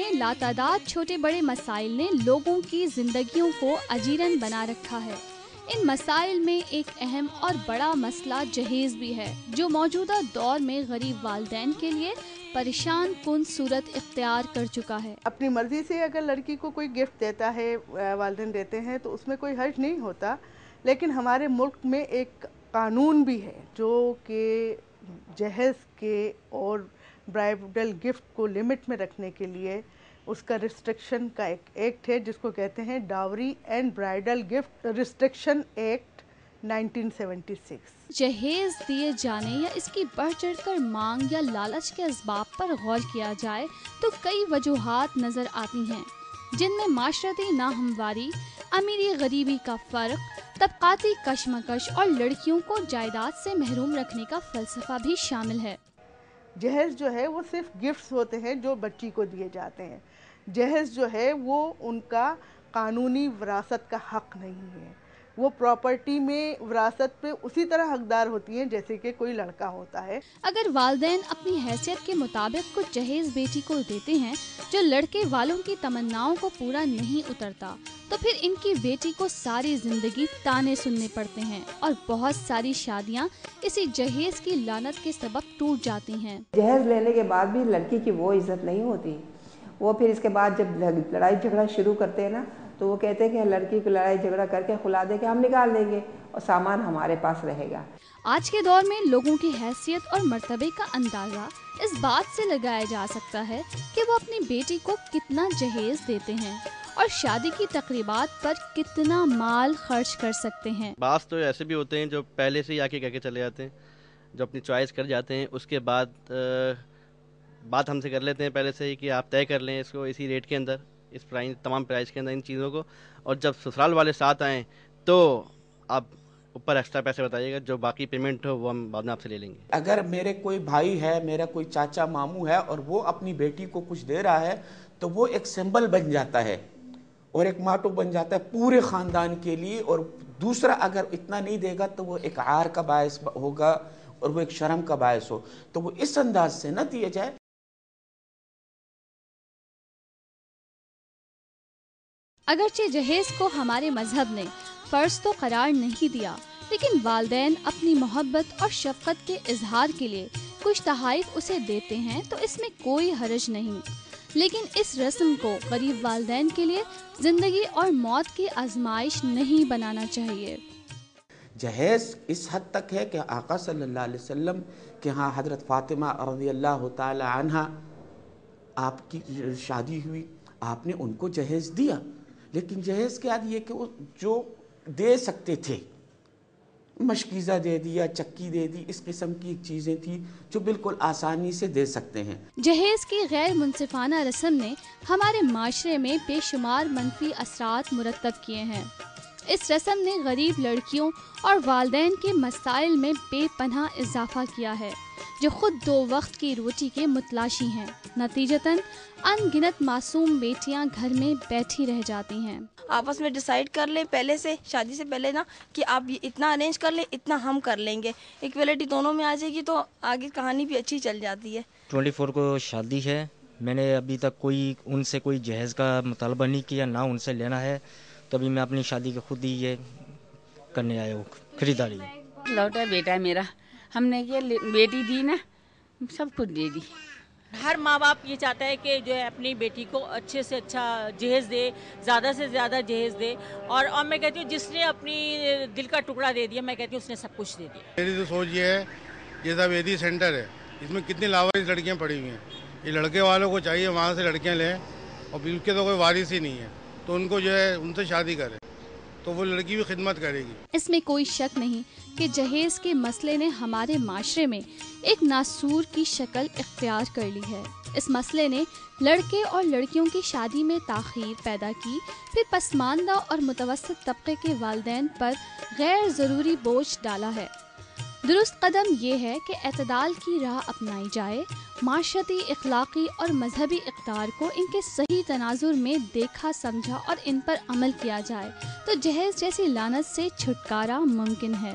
میں لاتعداد چھوٹے بڑے مسائل نے لوگوں کی زندگیوں کو اجیرن بنا رکھا ہے۔ ان مسائل میں ایک اہم اور بڑا مسئلہ جہیز بھی ہے، جو موجودہ دور میں غریب والدین کے لیے پریشان کن صورت اختیار کر چکا ہے۔ اپنی مرضی سے اگر لڑکی کو کوئی گفٹ دیتا ہے، والدین دیتے ہیں، تو اس میں کوئی حرج نہیں ہوتا، لیکن ہمارے ملک میں ایک قانون بھی ہے جو کہ جہیز کے اور برائڈل گفٹ کو لمٹ میں رکھنے کے لیے اس کا ریسٹرکشن کا ایک ایکٹ ہے، جس کو کہتے ہیں dowry and bridal gift restriction act 1976۔ جہیز دیے جانے یا اس کی بڑھ چڑھ کر مانگ یا لالچ کے اسباب پر غور کیا جائے تو کئی وجوہات نظر آتی ہیں، جن میں معاشرتی ناہمواری، امیری غریبی کا فرق، طبقاتی کشمکش اور لڑکیوں کو جائیداد سے محروم رکھنے کا فلسفہ بھی شامل ہے۔ جہیز جو ہے وہ صرف گفٹس ہوتے ہیں جو بچی کو دیے جاتے ہیں۔ جہیز جو ہے وہ ان کا قانونی وراثت کا حق نہیں ہے، وہ پراپرٹی میں وراثت پہ اسی طرح حقدار ہوتی ہیں جیسے کہ کوئی لڑکا ہوتا ہے۔ اگر والدین اپنی حیثیت کے مطابق کچھ جہیز بیٹی کو دیتے ہیں جو لڑکے والوں کی تمناؤں کو پورا نہیں اترتا، تو پھر ان کی بیٹی کو ساری زندگی تانے سننے پڑتے ہیں اور بہت ساری شادیاں اسی جہیز کی لعنت کے سبب ٹوٹ جاتی ہیں۔ جہیز لینے کے بعد بھی لڑکی کی وہ عزت نہیں ہوتی، وہ پھر اس کے بعد جب لڑائی جھگڑا شروع کرتے ہیں نا، تو وہ کہتے ہیں کہ لڑکی کو لڑائی جھگڑا کر کے خلا دے کے ہم نکال دیں گے اور سامان ہمارے پاس رہے گا۔ آج کے دور میں لوگوں کی حیثیت اور مرتبے کا اندازہ اس بات سے لگایا جا سکتا ہے کہ وہ اپنی بیٹی کو کتنا جہیز دیتے ہیں اور شادی کی تقریبات پر کتنا مال خرچ کر سکتے ہیں۔ بعض تو ایسے بھی ہوتے ہیں جو پہلے سے ہی آ کے کہہ کے چلے جاتے ہیں، جو اپنی چوائس کر جاتے ہیں، اس کے بعد بات ہم سے کر لیتے ہیں پہلے سے ہی کہ آپ طے کر لیں اس کو اسی ریٹ کے اندر، اس پرائز تمام پرائز کے اندر ان چیزوں کو، اور جب سسرال والے ساتھ آئیں تو آپ اوپر ایکسٹرا پیسے بتائیے گا، جو باقی پیمنٹ ہو وہ ہم بعد میں آپ سے لے لیں گے۔ اگر میرے کوئی بھائی ہے، میرا کوئی چاچا ماموں ہے اور وہ اپنی بیٹی کو کچھ دے رہا ہے تو وہ ایک سمبل بن جاتا ہے اور ایک ماٹو بن جاتا ہے پورے خاندان کے لیے، اور دوسرا اگر اتنا نہیں دے گا تو وہ ایک عار کا باعث ہوگا اور وہ ایک شرم کا باعث ہو، تو وہ اس انداز سے نہ دیا جائے۔ اگرچہ جہیز کو ہمارے مذہب نے فرض تو قرار نہیں دیا، لیکن والدین اپنی محبت اور شفقت کے اظہار کے لیے کچھ تحائف اسے دیتے ہیں تو اس میں کوئی حرج نہیں، لیکن اس رسم کو غریب والدین کے لیے زندگی اور موت کی آزمائش نہیں بنانا چاہیے۔ جہیز اس حد تک ہے کہ آقا صلی اللہ علیہ وسلم کے ہاں حضرت فاطمہ رضی اللہ تعالی عنہ آپ کی شادی ہوئی، آپ نے ان کو جہیز دیا، لیکن جہیز کے بعد یہ کہ وہ جو دے سکتے تھے، مشکیزہ دے دیا، چکی دے دی، اس قسم کی چیزیں تھیں جو بالکل آسانی سے دے سکتے ہیں۔ جہیز کی غیر منصفانہ رسم نے ہمارے معاشرے میں بے شمار منفی اثرات مرتب کیے ہیں۔ اس رسم نے غریب لڑکیوں اور والدین کے مسائل میں بے پناہ اضافہ کیا ہے، جو خود 2 وقت کی روٹی کے متلاشی ہیں۔ نتیجتاً ان گنت معصوم بیٹیاں گھر میں بیٹھی رہ جاتی ہیں۔ آپس میں ڈیسائیڈ کر لیں پہلے سے، شادی سے پہلے نا، کہ آپ اتنا ارینج کر لیں، اتنا ہم کر لیں گے، ایکویلٹی دونوں میں آ جائے گی تو آگے کہانی بھی اچھی چل جاتی ہے۔ 24 کو شادی ہے، میں نے ابھی تک ان سے کوئی جہیز کا مطالبہ نہیں کیا، نہ ان سے لینا ہے، تو ابھی میں اپنی شادی کے خود ہی یہ کرنے آیا ہوں، خریداری۔ لوٹا بیٹا ہے میرا، ہم نے یہ بیٹی دی نا، سب کچھ دے دی۔ ہر ماں باپ یہ چاہتا ہے کہ جو ہے اپنی بیٹی کو اچھے سے اچھا جہیز دے، زیادہ سے زیادہ جہیز دے، اور میں کہتی ہوں جس نے اپنی دل کا ٹکڑا دے دیا، میں کہتی ہوں اس نے سب کچھ دے دیا۔ میری تو سوچ یہ ہے، یہ سب ویدی سینٹر ہے، اس میں کتنی لاواریس لڑکیاں پڑی ہوئی ہیں، یہ لڑکے والوں کو چاہیے وہاں سے لڑکیاں لیں، اور اس کے تو کوئی وارث ہی نہیں ہے تو ان کو جو ہے ان سے شادی کرے تو وہ لڑکی بھی خدمت کرے گی۔ اس میں کوئی شک نہیں کہ جہیز کے مسئلے نے ہمارے معاشرے میں ایک ناسور کی شکل اختیار کر لی ہے۔ اس مسئلے نے لڑکے اور لڑکیوں کی شادی میں تاخیر پیدا کی، پھر پسماندہ اور متوسط طبقے کے والدین پر غیر ضروری بوجھ ڈالا ہے۔ درست قدم یہ ہے کہ اعتدال کی راہ اپنائی جائے، معاشرتی، اخلاقی اور مذہبی اقدار کو ان کے صحیح تناظر میں دیکھا سمجھا اور ان پر عمل کیا جائے تو جہیز جیسی لعنت سے چھٹکارا ممکن ہے۔